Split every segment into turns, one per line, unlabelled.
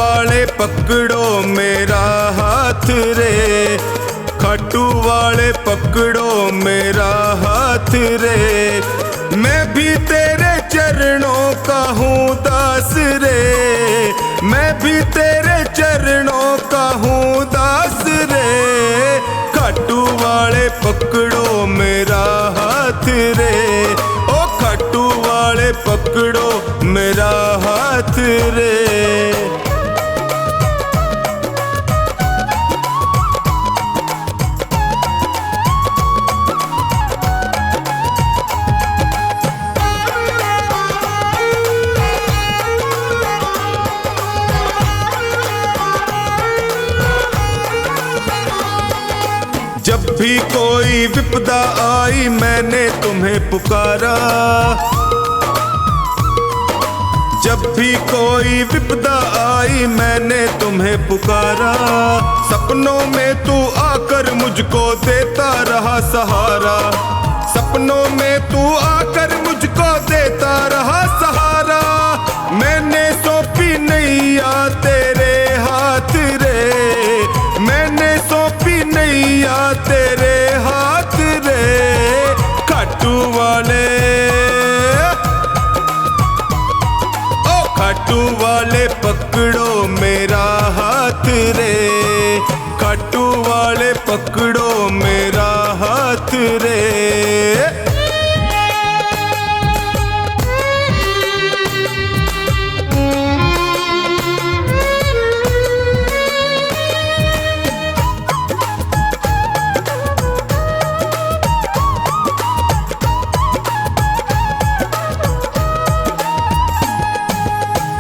वाले पकड़ो मेरा हाथ रे, खाटू वाले पकड़ो मेरा हाथ रे। मैं भी तेरे चरणों का हूँ दास रे, मैं भी तेरे चरणों का हूँ दास रे। खाटू वाले पकड़ो मेरा हाथ रे, ओ खाटू वाले पकड़ो मेरा हाथ रे। जब भी कोई विपदा आई मैंने तुम्हें पुकारा, जब भी कोई विपदा आई मैंने तुम्हें पुकारा। सपनों में तू आकर मुझको देता रहा सहारा, सपनों में तू आकर मुझको देता रहा सहारा। मैंने सौंपी नैया तेरे हाथ रे, मैंने सौंपी नैया तेरे हाथ रे। खाटू वाले, ओ खाटू वाले पकड़ो मेरा हाथ रे, खाटू वाले पकड़ो मेरा हाथ रे।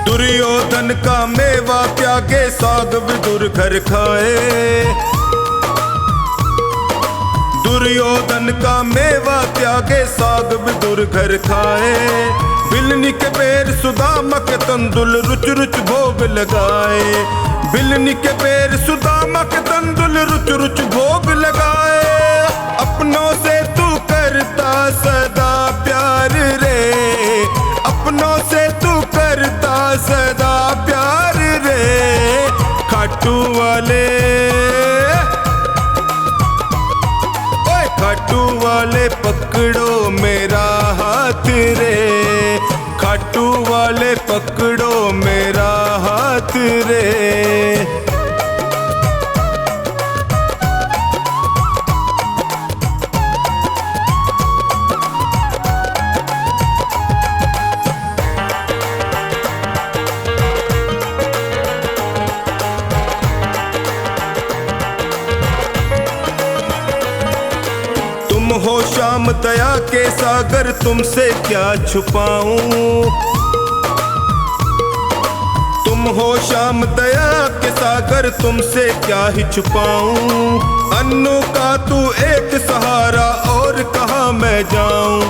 दुर्योधन का मेवा त्यागे साग विदुर घर खाए, दुर्योधन का मेवा त्यागे साग विदुर घर खाए। बिलनी के पैर सुदामा के तंदुल रुच रुच भोग लगाए, बिलनी के पैर सुदामा के तंदुल रुच रुच भोग लगाए। अपनों से तू करता सदा प्यार रे, अपनों से तू करता सदा प्यार रे। खाटू वाले, ओए खाटू वाले पकड़ो मेरा हाथ रे, खाटू वाले पकड़ो मेरा हाथ रे। हो श्याम दया के सागर तुमसे क्या छुपाऊं, तुम हो श्याम दया के सागर तुमसे क्या ही छुपाऊं। अन्नू का तू एक सहारा और कहाँ मैं जाऊं,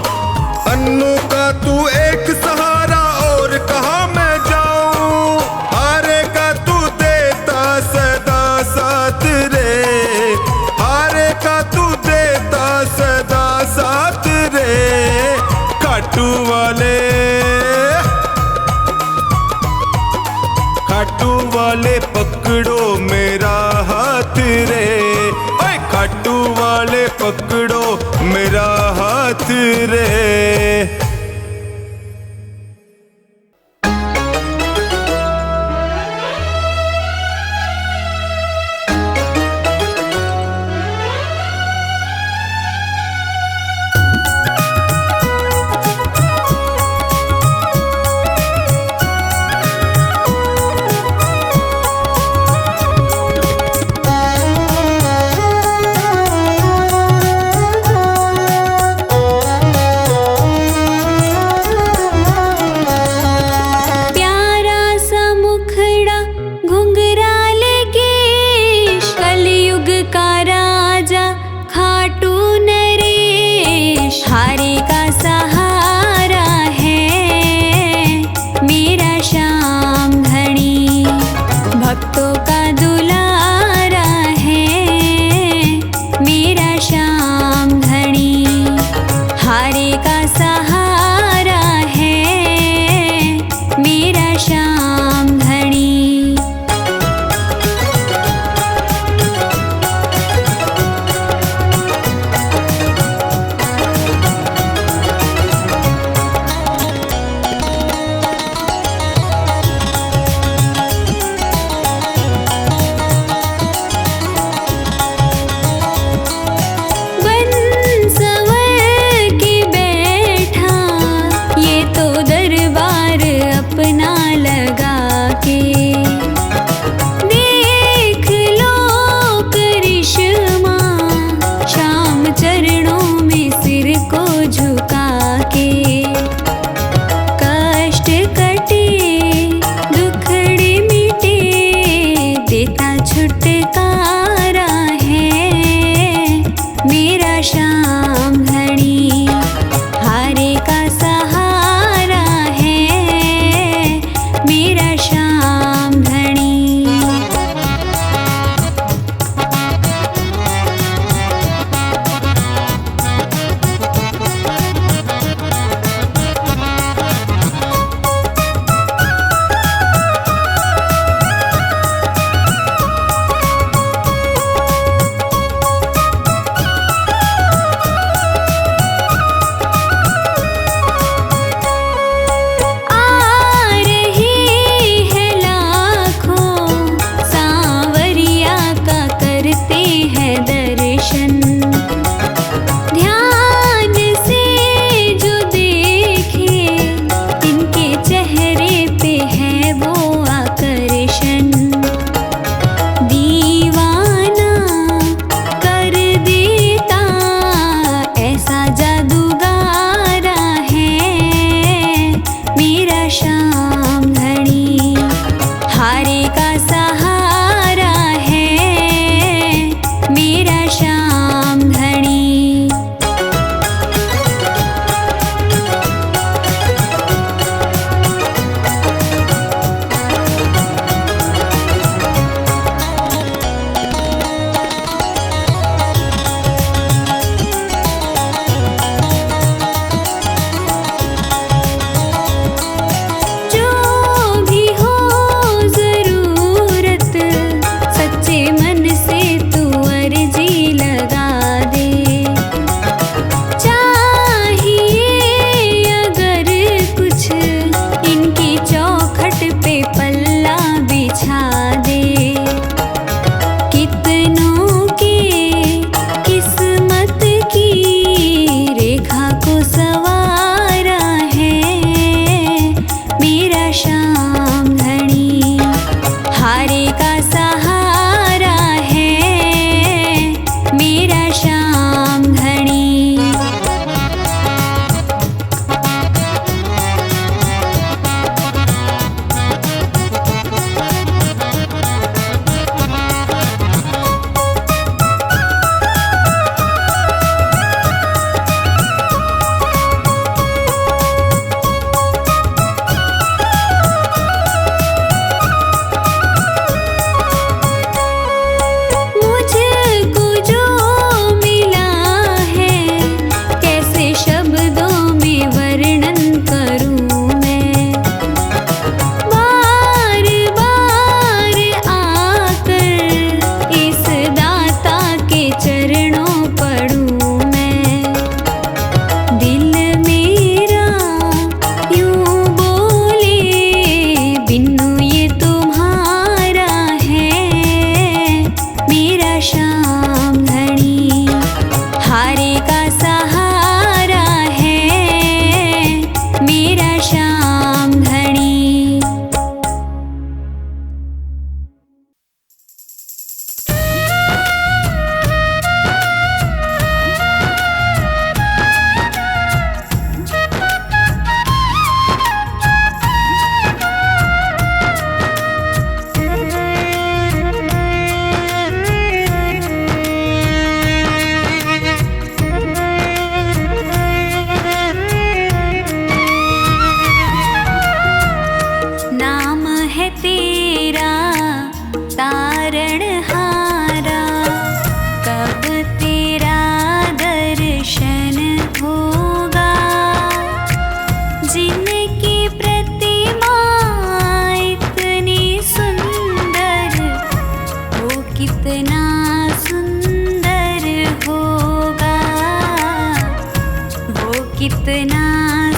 अन्नू का तू एक सहारा और कहाँ मैं जाऊं। हारे का तू देता सदा साथ रे, हारे का तू देता सदा साथ रे। खाटू वाले, खाटू वाले पकड़ो मेरा हाथ रे, ओए खाटू वाले पकड़ो मेरा हाथ रे।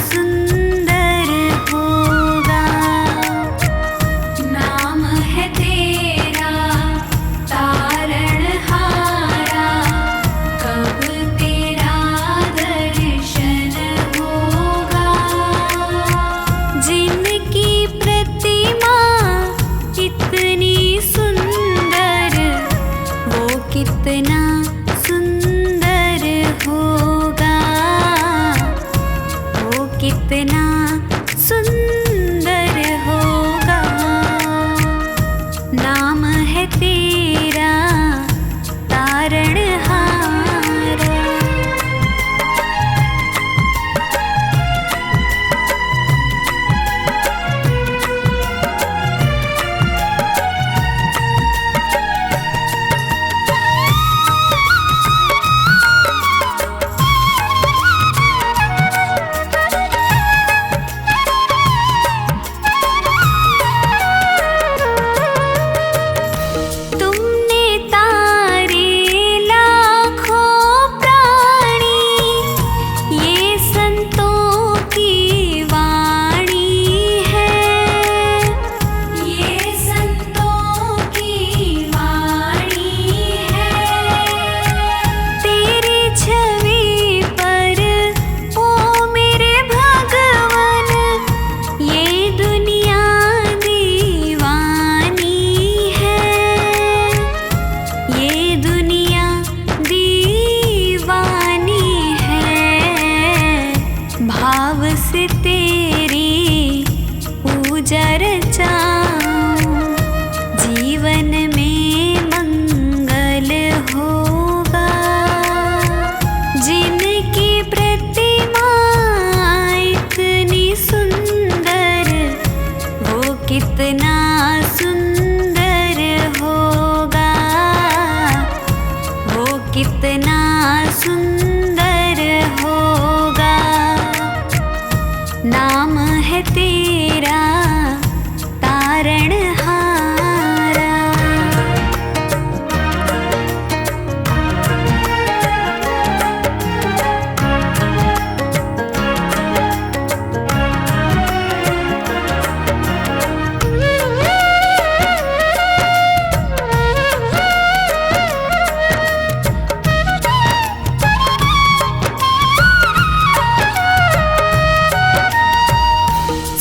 सुंदर होगा। नाम है तेरा तारणहारा, कब तेरा दर्शन होगा। जिनकी प्रतिमा इतनी सुंदर, वो कितना सुंदर होगा, वो कितना सुंदर होगा। नाम है तेरा तारणहारा। तुमने तारे लाखों प्राणी, ये संतों की वाणी है, ये संतों की वाणी है। तेरी छवि पर ओ मेरे भगवान, ये दुनिया दीवानी है, ये दुनिया दीवानी है। भाव से तेरी पूजा रचाऊं, जीवन में मंगल होगा। जिनकी प्रतिमा इतनी सुंदर, वो कितना सुंदर होगा, वो कितना सुंदर होगा। नाम है तेरा तारणहारा।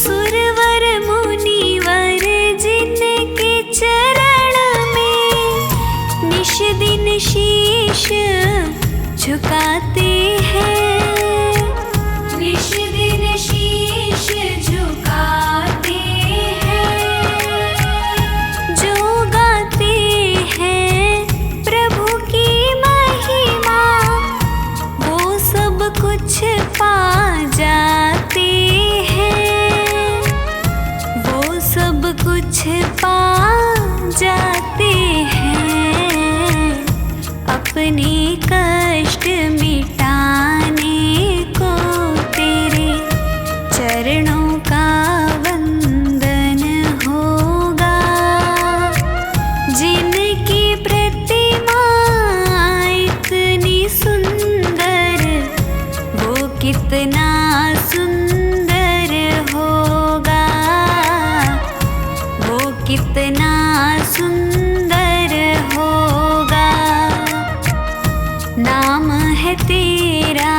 सुरवर मुनिवर जिनके चरण में निश दिन शीश झुकाते हैं, निश दिन शीश झुकाते हैं। जो गाते हैं प्रभु की महिमा, वो सब कुछ पा जाते हैं, वो सब कुछ पा जाते हैं। अपने कष्ट मिटाने को तेरे चरणों का वंदन होगा। जिनकी प्रतिमा इतनी सुंदर, वो कितना सुंदर होगा, वो कितना सुंदर होगा। नाम है तेरा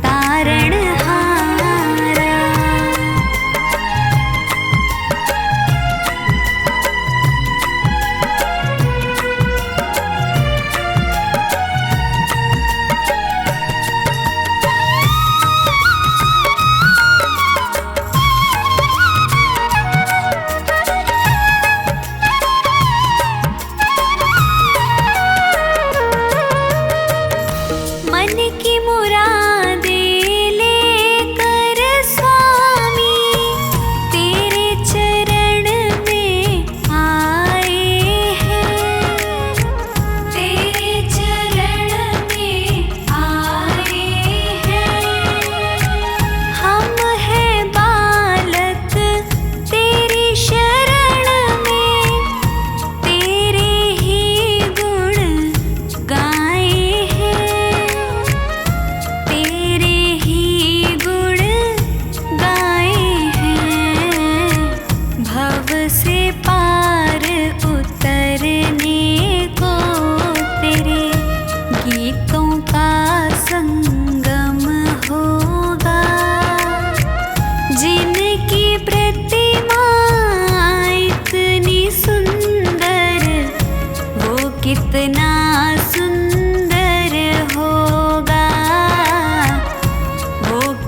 तारणहारा।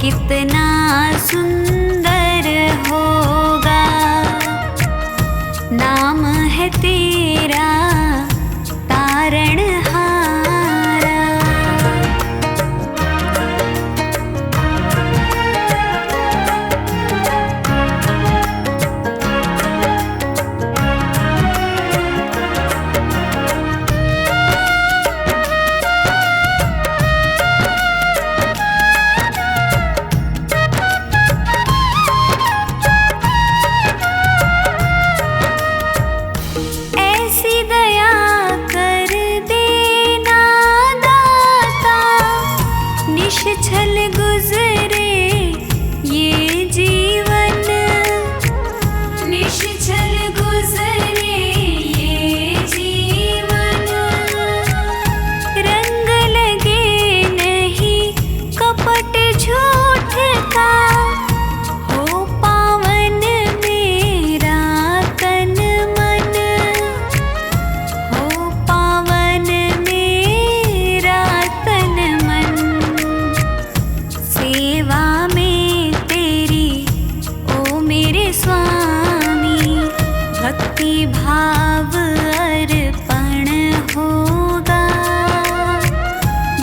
कितना सुंदर होगा। नाम है तेरा तारणहारा। ऐसी दया कर देना दाता, निश्छल गुजरे ये जीवन। निश्छल गुजरे ये जीवन। रंग लगे नहीं कपट झूठ का, हो पावन मेरा तन मन। हो पावन मेरा तन मन। सेवा में तेरी ओ मेरे स्वामी, भक्ति भाव अर्पण होगा।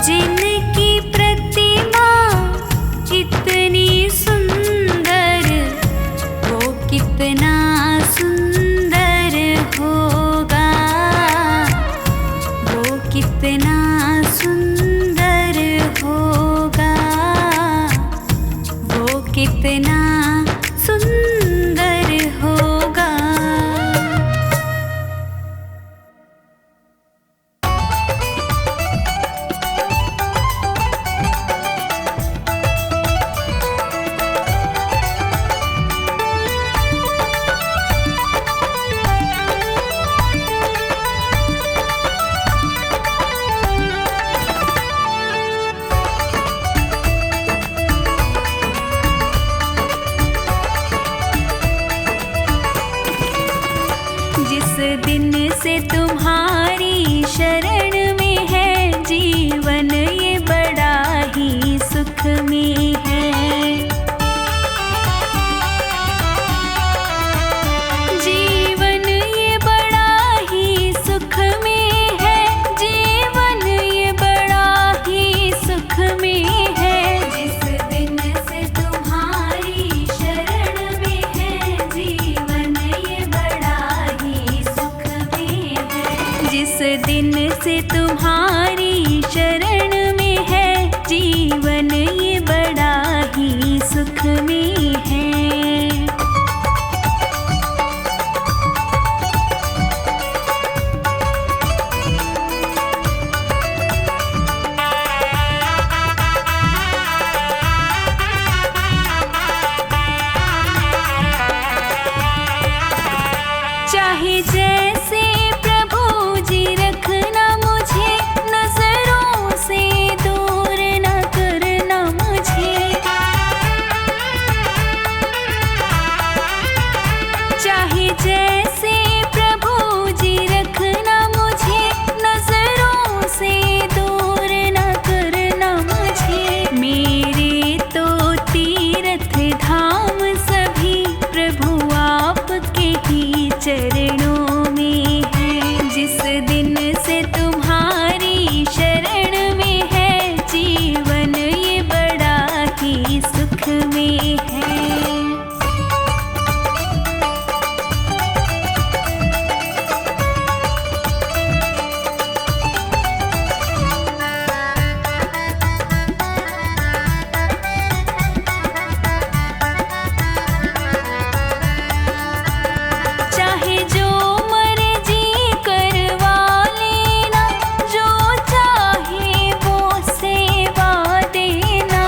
जिनकी प्रतिमा इतनी सुंदर, वो कितना सुंदर होगा। वो कितना सुंदर होगा। वो कितना सुंदर होगा। जिस दिन से तुम्हारी शरण में है जीवन, ये बड़ा ही सुख में है। जीवन ये बड़ा ही सुख में है। जीवन ये बड़ा ही सुख में है। जिस दिन से तुम्हारी शरण में है जीवन, ये बड़ा ही सुख में है। जिस दिन से तुम्हारी शरण में है जीवन, ये बड़ा ही सुख में है। चाहे जैसे प्रभु जी रखना मुझे, नजरों से दूर न करना मुझे। चाहे जैसे प्रभु जी रखना मुझे, नजरों से दूर न करना मुझे। मेरे तो तीर्थ धाम सभी प्रभु आपके ही चरणों में है। जिस दिन से तुम्हारी शरण में है जीवन, ये बड़ा ही सुख में है। चाहे जो मर्जी करवा लेना, जो चाहे वो सेवा देना।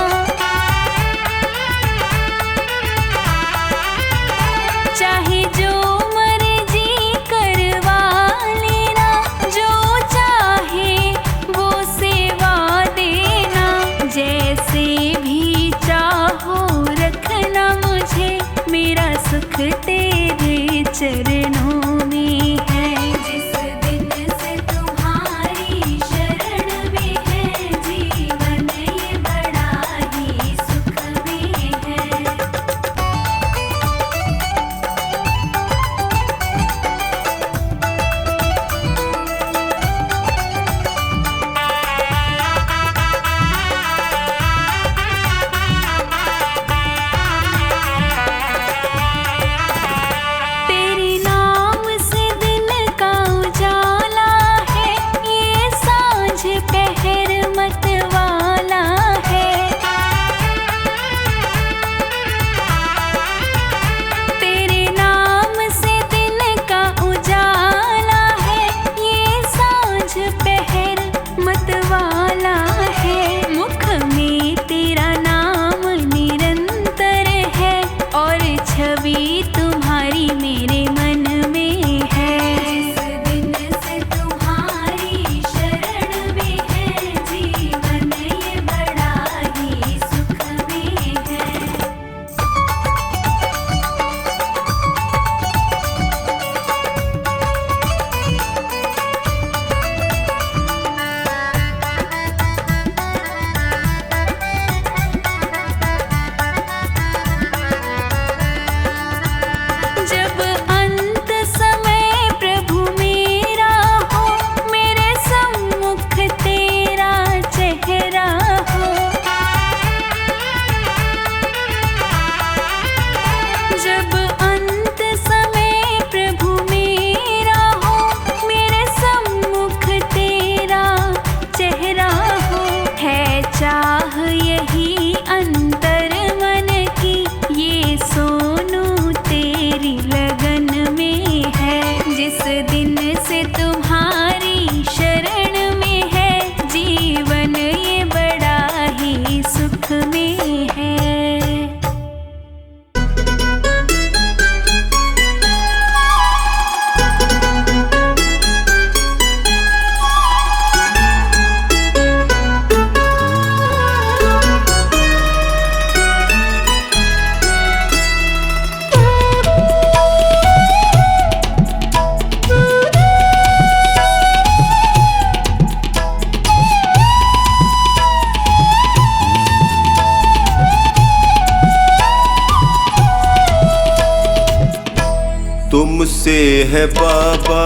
तुमसे है बाबा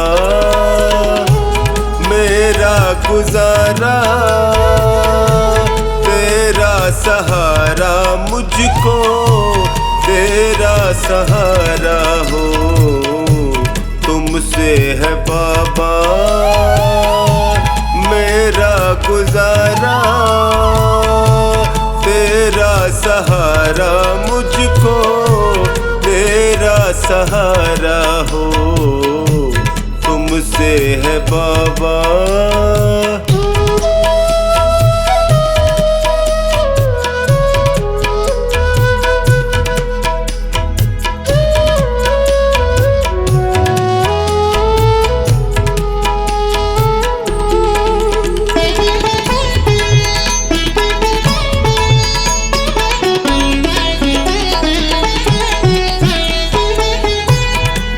मेरा गुजारा, तेरा सहारा मुझको तेरा सहारा हो। तुमसे है बाबा मेरा गुजारा, तेरा सहारा मुझको तेरा सहारा हो। तुमसे है बाबा।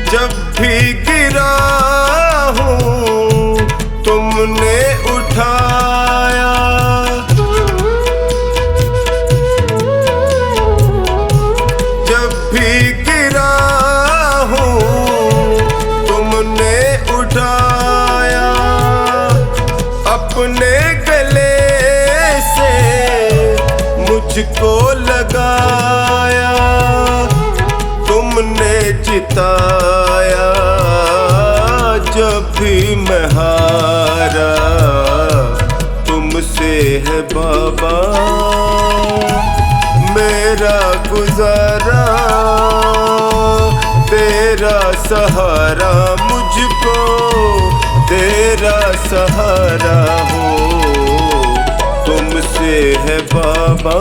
जब भी गिरा हूँ तुमने उठाया, जब भी गिरा हूँ तुमने उठाया, अपने गले से मुझको लगाया, तुमने जिताया जब भी मैं हारा। तुमसे है बाबा मेरा गुजारा, तेरा सहारा मुझको तेरा सहारा हो। तुमसे है बाबा।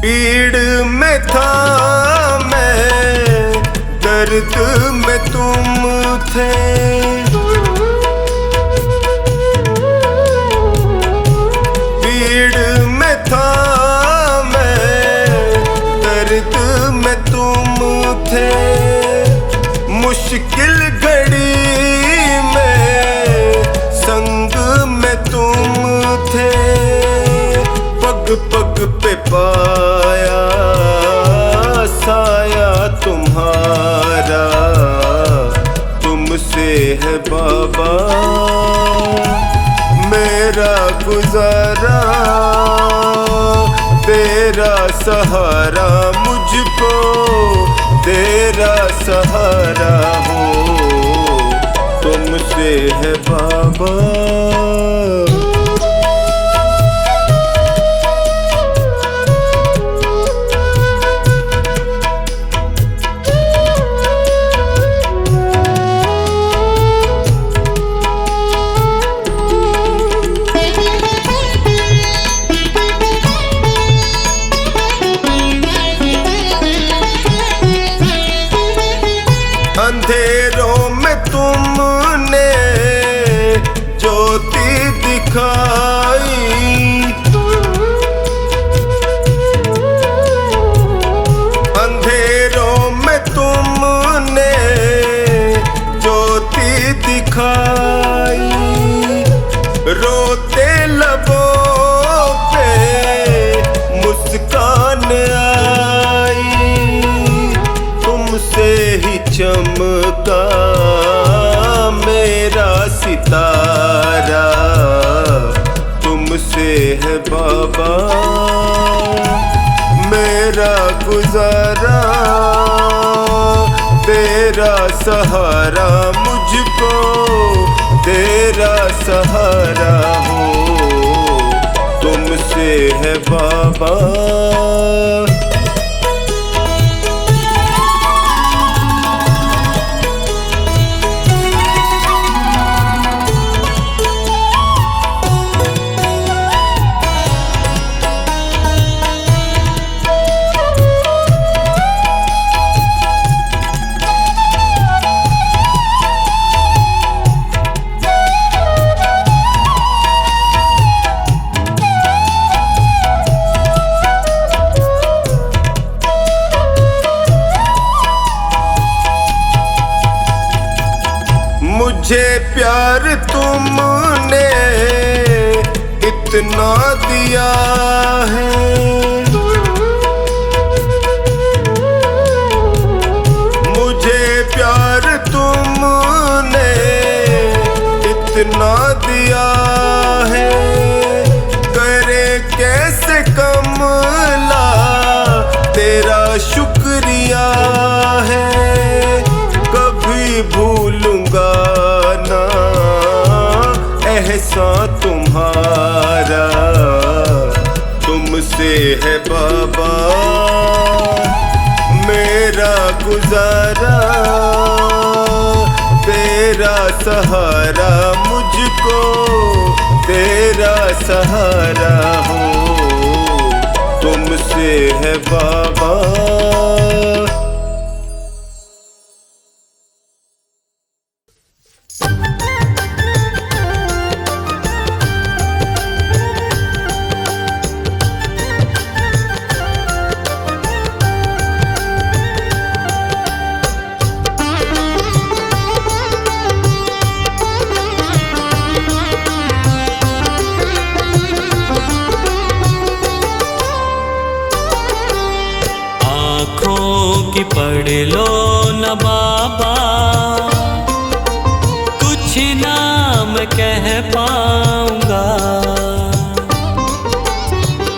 पीड़ में था मैं, दर्द में तुम थे, पीड़ में था मैं, दर्द में तुम थे, मुश्किल घड़ी में संग में तुम थे, पग पग पे पाया साया तुम्हारा। तुमसे है बाबा मेरा गुजारा, तेरा सहारा मुझको तेरा सहारा हो। तुमसे है बाबा। अंधेरों में तुमने ज्योति दिखाई, अंधेरों में तुमने ज्योति दिखाई, रोते लबों पे मुस्कान आई, तुमसे ही चमका मेरा सितारा। तुमसे है बाबा मेरा गुजारा, तेरा सहारा मुझको तेरा सहारा हो। तुमसे है बाबा। प्यार तुमने इतना दिया है, मुझे प्यार तुमने इतना दिया है, करे कैसे कमला तेरा शुक्रिया है। कभी भूलूंगा ना एहसान तुम्हारा, तुमसे है बाबा मेरा गुजारा, तेरा सहारा मुझको तेरा सहारा हो, तुमसे है बाबा।
कि पढ़ लो न बाबा, कुछ ना मैं कह पाऊंगा।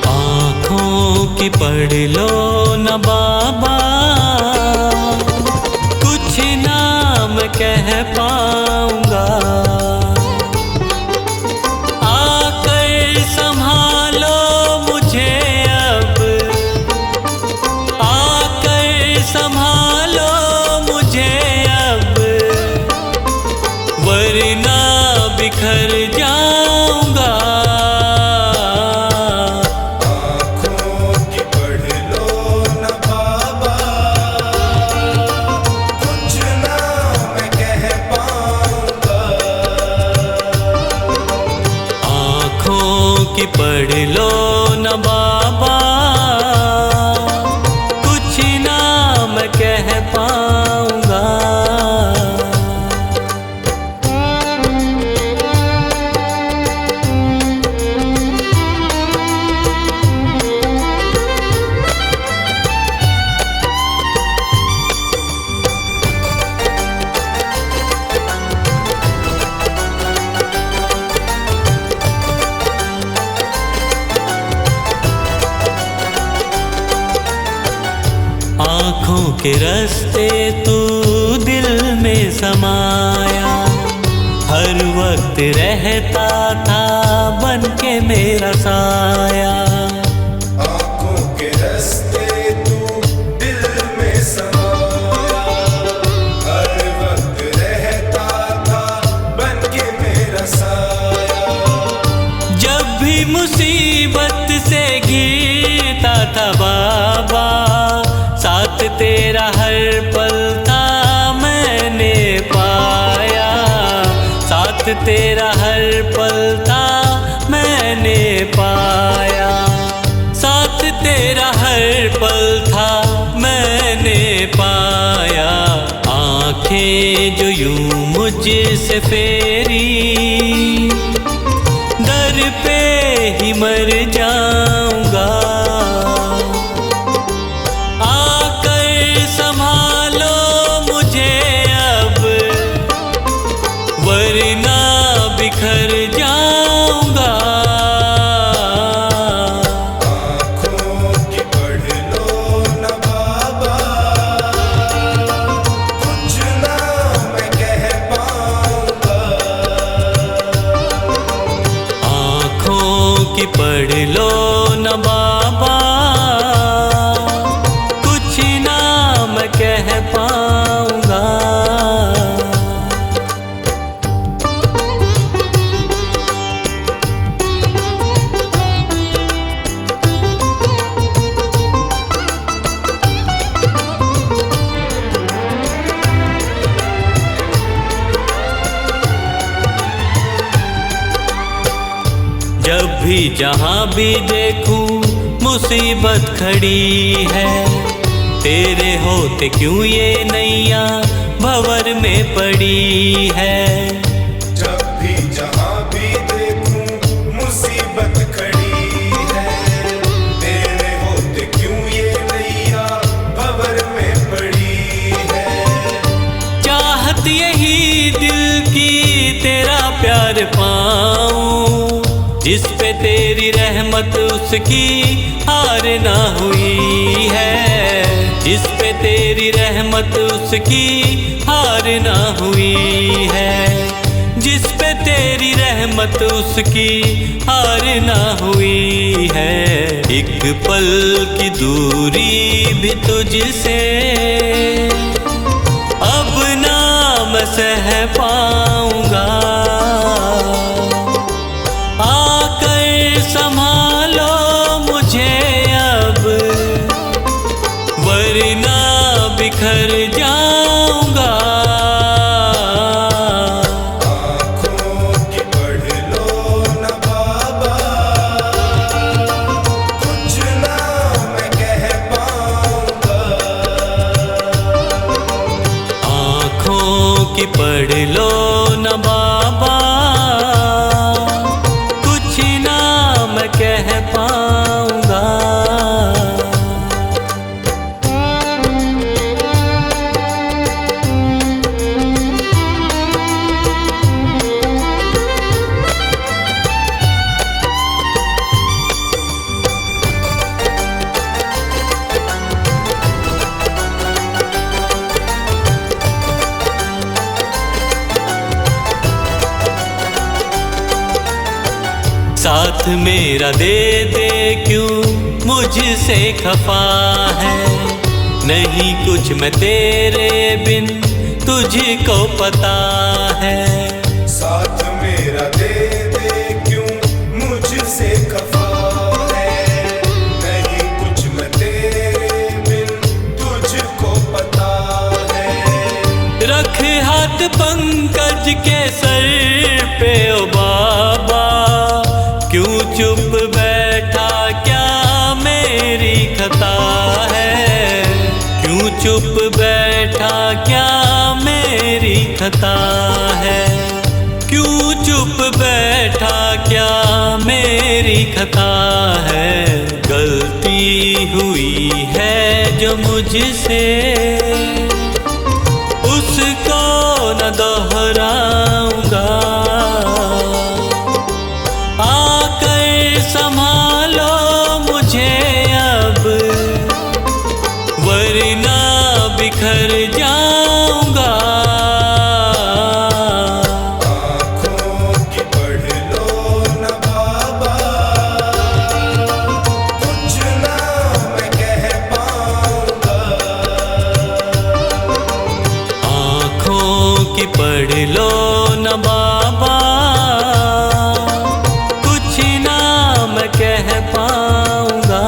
आँखों की पढ़ लो न बाबा, कुछ ना मैं कह पाऊंगा। आकर संभालो मुझे अब, संभालो मुझे अब, वरना बिखर जाऊंगा।
आँखों की पढ़ लो न बाबा, कुछ ना मैं कह पाऊंगा।
आँखों की पढ़ लो न बाबा, कह पाऊंगा। आँखों के रास्ते तू दिल में समाया, हर वक्त रहता था बन के मेरा साया।
आँखों के रास्ते तू दिल में समाया, हर वक्त रहता था बन के मेरा साया।
जब भी मुसीबत से घिरता था बाबा, साथ तेरा हर पल था मैंने पाया, साथ तेरा हर पल था मैंने पाया, साथ तेरा हर पल था मैंने पाया। आँखें जो यूं मुझसे फेरी, दर पे ही मर जाऊंगा। संभालो मुझे अब, वरना बिखर जाऊंगा।
आँखों की पढ़ लो न बाबा, कुछ ना मैं कह पाऊंगा।
आँखों की पढ़ लो न बाबा, कह पाऊंगा। जब भी जहाँ भी देखूं मुसीबत खड़ी है, तेरे होते क्यों ये नैया भंवर में पड़ी है। जिस पे तेरी रहमत उसकी हार ना हुई है, जिस पे तेरी रहमत उसकी हार ना हुई है, जिस पे तेरी रहमत उसकी हार ना हुई है। एक पल की दूरी भी तुझसे अब ना मैं सह पाऊंगा, आकर संभालो मुझे अब, वरना बिखर जाऊंगा।
आँखों की पढ़ लो न बाबा, कुछ ना मैं कह पाऊंगा।
आँखों की पढ़ लो न बाबा, कुछ ना मैं कह पाऊंगा। साथ मेरा दे दे क्यों मुझसे खफा है, नहीं कुछ मैं तेरे बिन तुझको पता है।
साथ मेरा दे दे क्यों मुझसे खफा है, नहीं कुछ मैं तेरे बिन तुझको पता है।
रख हाथ पंकज के सर पे ओ बाबा, क्यों चुप बैठा क्या मेरी खता है, क्यों चुप बैठा क्या मेरी खता है, क्यों चुप बैठा क्या मेरी खता है। गलती हुई है जो मुझसे उसको न दोहराऊंगा, आकर संभालो मुझे अब, वरना बिखर जाऊंगा।
आँखों की पढ़ लो न बाबा, कुछ ना मैं कह पाऊंगा।
आँखों की पढ़ लो न बाबा, कुछ ना मैं कह पाऊंगा।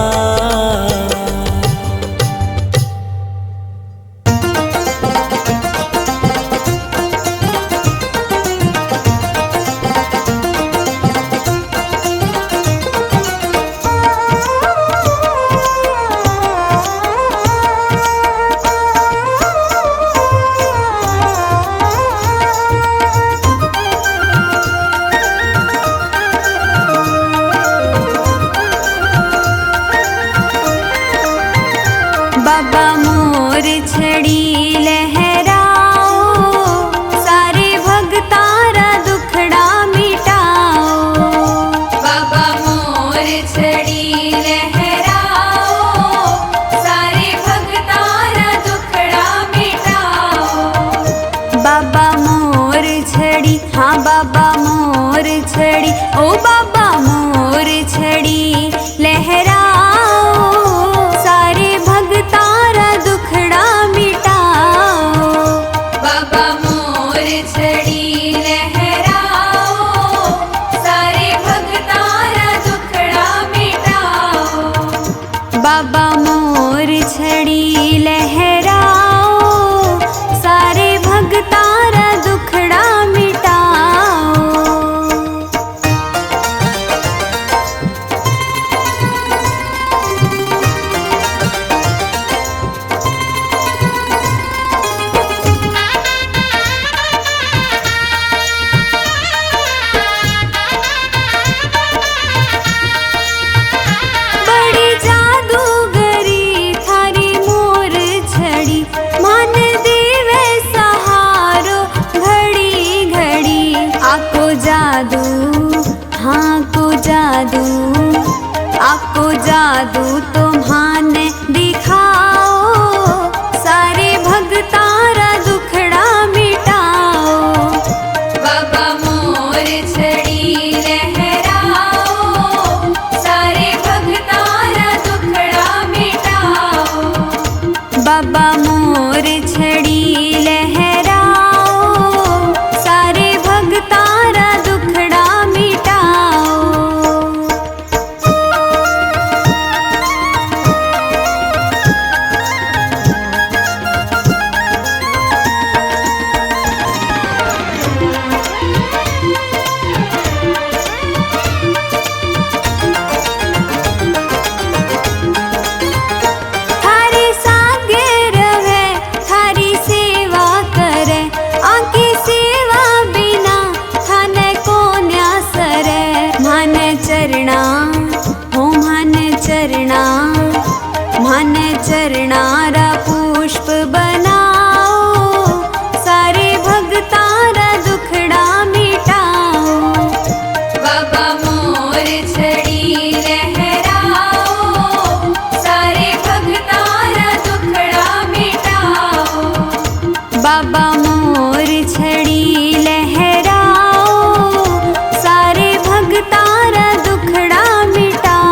बाबा मोर छड़ी लहराओ, सारे भगतारा दुखड़ा मिटाओ। बाबा मोर छड़ी लहराओ, सारे भगतारा दुखड़ा मिटाओ। बाबा मोर छड़ी, हाँ बाबा मोर छड़ी, ओ बाबा मोर छड़ी लहराओ, सारे भगतारा दुखड़ा मिटाओ। बाबा मोर छड़ी लहराओ, सारे भगतारा दुखड़ा मिटाओ। बाबा मोर छड़ी लहराओ, सारे भगतारा दुखड़ा मिटाओ। जादू, आपको जादू तुम्हाने दिखाओ, सारे भगतारा दुखड़ा मिटाओ। बाबा मोर छड़ी लहराओ, सारे भगतारा दुखड़ा मिटाओ। बाबा मोर छड़ी लहराओ, सारे भगतारा दुखड़ा मिटाओ। थारे सागे रहे, थारी सेवा करे, आंकी सेवा बिना थाने को न्यासरे। मान चरणा हो मान चरणा, मान चरणारा पुष्प बनाओ, सारे भगतारा दुखड़ा मिटाओ। बाबा मोर छड़ी लहराओ, सारे भगतारा दुखड़ा मिटाओ। बाबा मोर छड़ी लहराओ, सारे भगतारा दुखड़ा मिटाओ।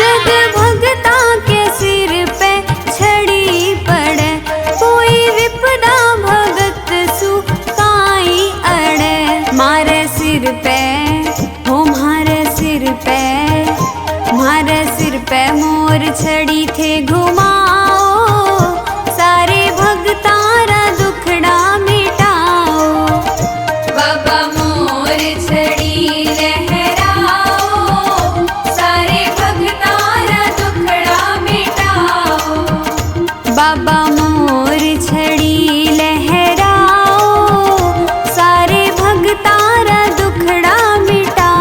जग भगता के सिर पे छड़ी पड़े, कोई विपदा भगत सु काई अड़े। मारे सिर पे हो मारे सिर पे, मारे सिर पे मोर छड़ी थे घुमाओ, सारे भगतारा दुखड़ा मिटाओ। बाबा मोर छड़ी लहराओ, सारे भगतारा दुखड़ा मिटाओ। बाबा मोर छड़ी लहराओ, सारे भगतारा दुखड़ा मिटाओ।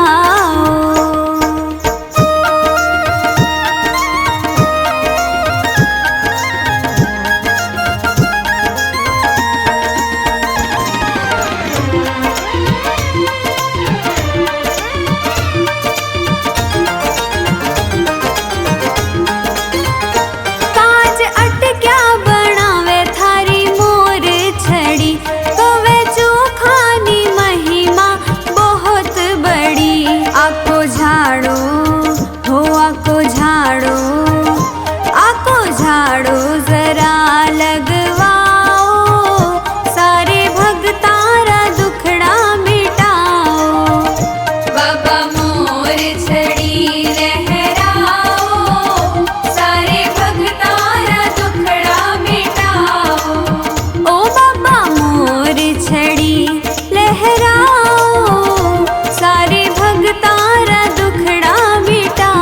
काज अटक्या बनावे थारी मोर छड़ी, कवे चोखानी महिमा बहुत बड़ी। आको झाड़ो हो आको झाड़ो, आको झाड़ो जरा लगवाओ, सारे भगतारा दुखड़ा मिटाओ। बाबा मोर छड़ी लहराओ, सारे भगतारा दुखड़ा मिटाओ। ओ बाबा मोर छड़ी लहराओ, सारे भगतारा दुखड़ा मिटाओ।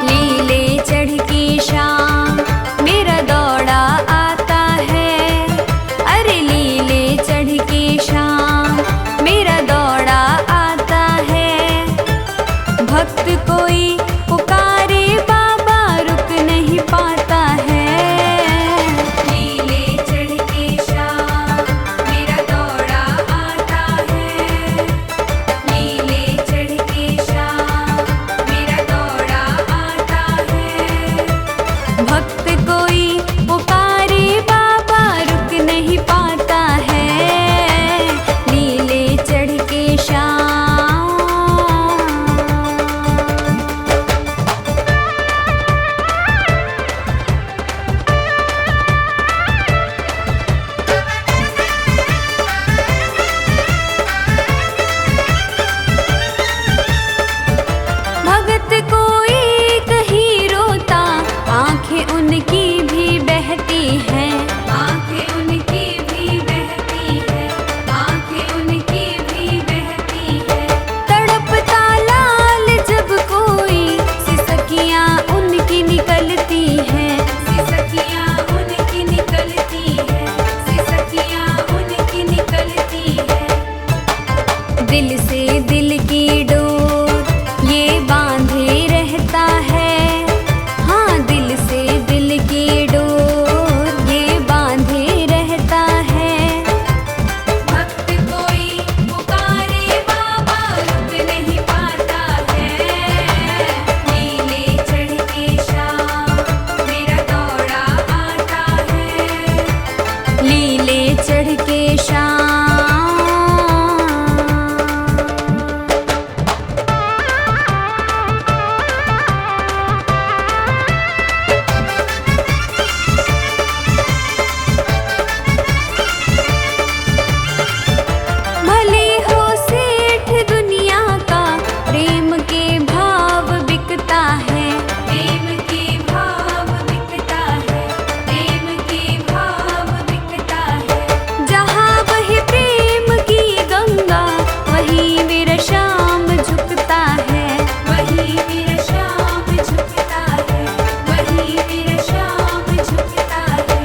लीले चढ़ की शाम मेरा दौड़ा आता है, अरे लीले चढ़ की शाम मेरा दौड़ा आता है। भक्त कोई पुकारे बाबा रुक नहीं पाता है। लीले चढ़ की शाम मेरा दौड़ा आता है, लीले चढ़ की शाम मेरा दौड़ा आता है। भक्त कोई पुकारे बाबा रुक नहीं पाता है। लीले चढ़ के शाम उनकी भी बहती हैं, आंखें उनकी भी बहती हैं, आंखें उनकी भी बहती हैं। तड़पता लाल जब कोई सिसकियां उनकी निकलती हैं, सिसकियां उनकी निकलती हैं, सिसकियां उनकी निकलती हैं। दिल से दिल की डोर ये बांधे रहता है, हाँ दिल से दिल की डोर ये बांधे रहता है। भक्त कोई पुकारे बाबा रुक नहीं पाता है, लीले चढ़ के शाम मेरा दौड़ा आता है, लीले चढ़ के शाम। भले हो सेठ दुनिया का, प्रेम के भाव बिकता है, प्रेम के भाव बिकता है, प्रेम के भाव बिकता है। जहाँ वही प्रेम की गंगा वही मेरा श्याम झुकता है, वही मेरा श्याम झुकता है, वही मेरा श्याम झुकता है।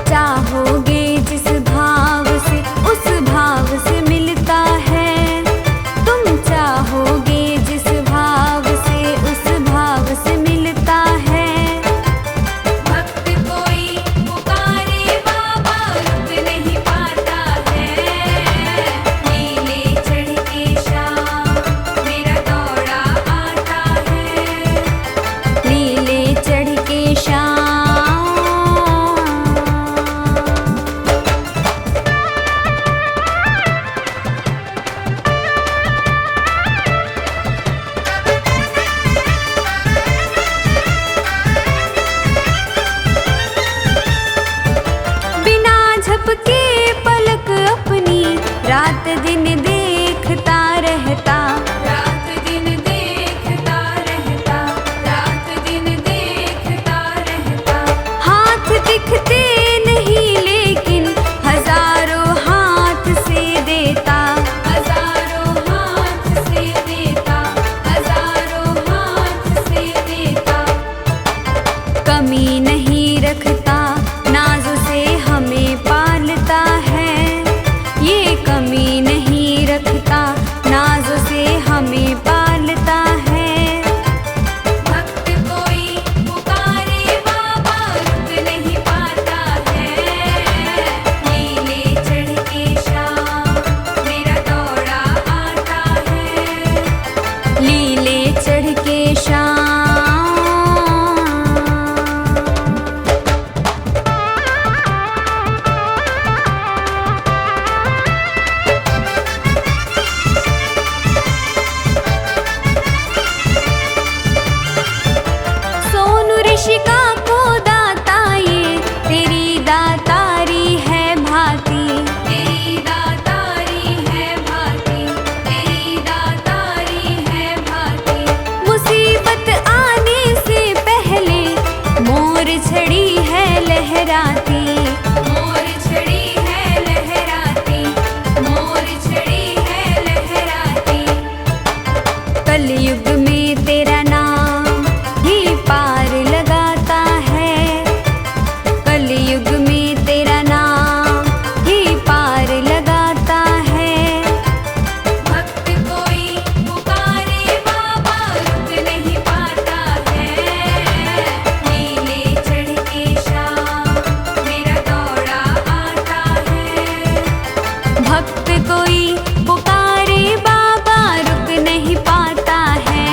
चाहोगे जिस भाव से उस भाव से मिलता है, तुम चाहोगे जिस भाव से उस भाव से मिलता है। भक्त कोई पुकारे बाबा रुक नहीं पाता है, लीले चढ़ के शाम मेरा दौड़ा आता है, लीले चढ़ के शाम। बिना झपके पलक अपनी रात दिन देखता रहता, रात दिन देखता रहता, रात दिन देखता रहता। हाथ दिखते नहीं लेकिन हजारों हाथ से देता, हजारों हाथ से देता, हजारों हाथ से देता। कमी नहीं रखता नाज़ों से हमें पालता है, ये कमी नहीं रखता नाज़ों से हमें पालता है। भक्त कोई पुकारे बाबा रुक नहीं पाता है, लीले चढ़ के शाम मेरा दौड़ा आता है, लीले चढ़ के शाम। सोनू ऋषिका को दाता ये तेरी दातारी है भाती, तेरी दातारी है भाती, तेरी दातारी है भाती। मुसीबत आने से पहले मोर छड़ी है लहराती, मोर छड़ी है लहराती, मोर छड़ी है लहराती। कलयुग में तेरा नाम ही पार लगाता है, कलयुग में तेरा नाम ही पार लगाता है। भक्त कोई पुकारे बाबा रुक नहीं पाता है, लीले चढ़ के शाम मेरा दौड़ा आता है। भक्त कोई पुकारे बाबा रुक नहीं पाता है,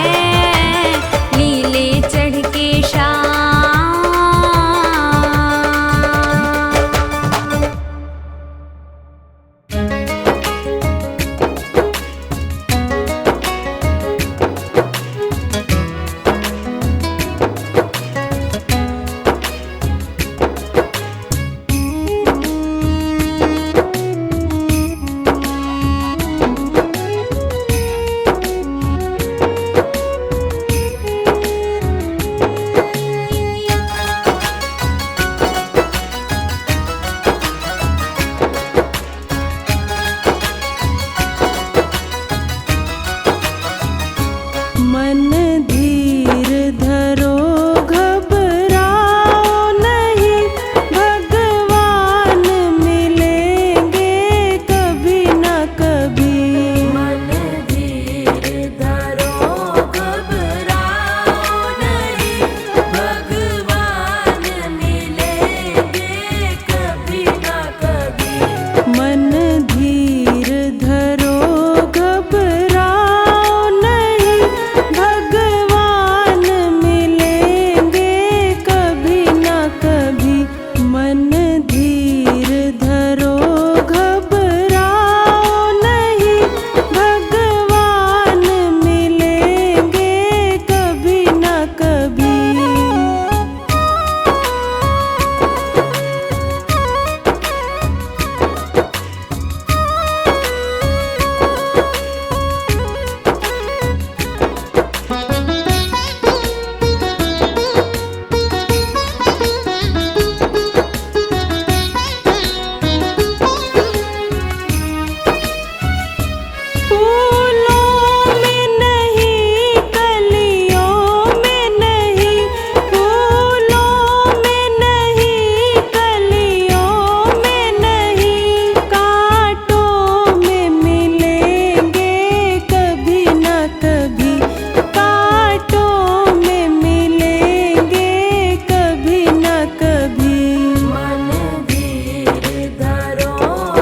मन धीर धरो घबराओ नहीं, भगवान मिलेंगे कभी न कभी।
मन धीर धरो घबराओ नहीं, भगवान मिलेंगे कभी न कभी।
मन धीर धरो घबराओ नहीं, भगवान मिलेंगे कभी न कभी। मन धीर धरो घबराओ नहीं, भगवान मिलेंगे कभी न कभी। फूलों में नहीं, कलियों में नहीं, फूलों में नहीं, कलियों में नहीं, कांटों में मिलेंगे कभी न कभी। कांटों में मिलेंगे कभी न कभी।
मन धीर धरो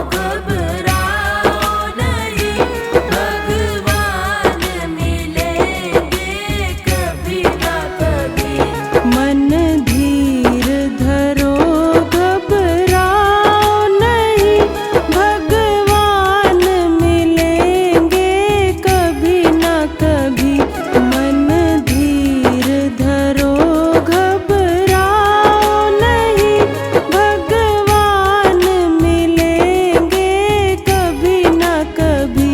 घबराओ नहीं, भगवान मिलेंगे कभी न कभी।
मन धीर धरो घबराओ नहीं, भगवान मिलेंगे कभी न कभी। मन धीर धरो घबराओ नहीं, भगवान मिलेंगे कभी न कभी।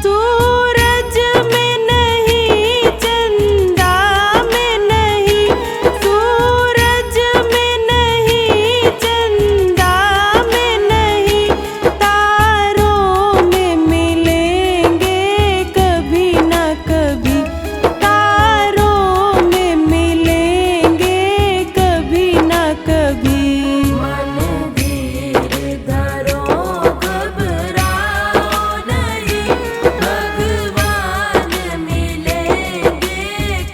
सूरज में नहीं, चंदा में नहीं, सूरज में नहीं, चंदा में नहीं, तारों में मिलेंगे कभी न कभी। तारों में मिलेंगे कभी न कभी।
मन धीर धरो घबराओ नहीं, भगवान मिलेंगे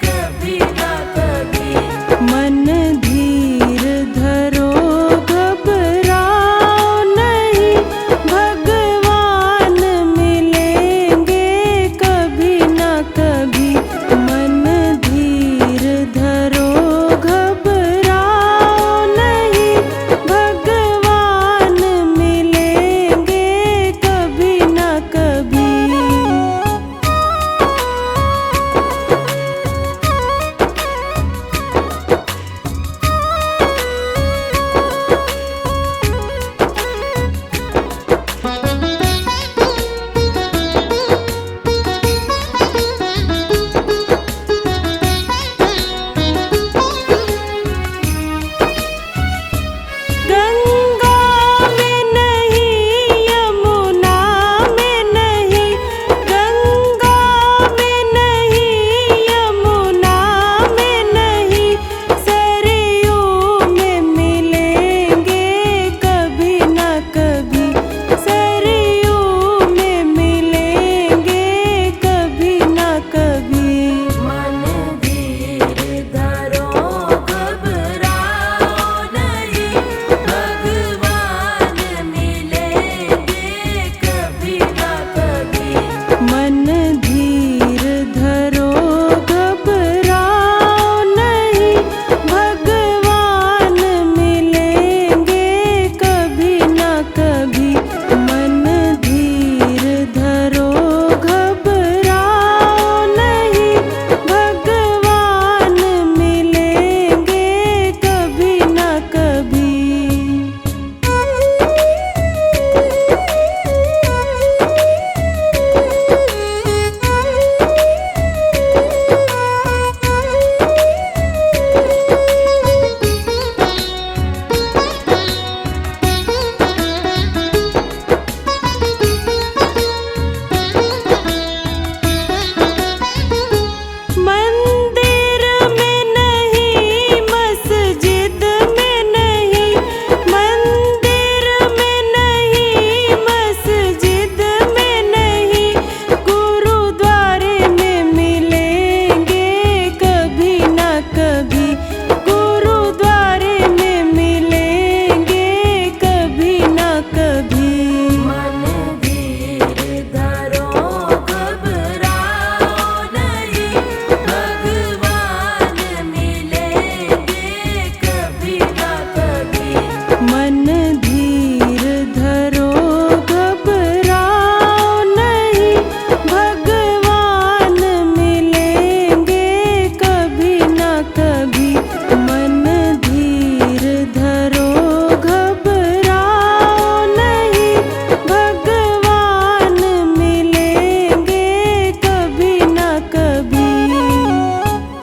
कभी न कभी।
मन धीर धरो घबराओ नहीं, भगवान मिलेंगे कभी न कभी। मन धीर धरो घबराओ नहीं, भगवान मिलेंगे कभी न कभी। गंगा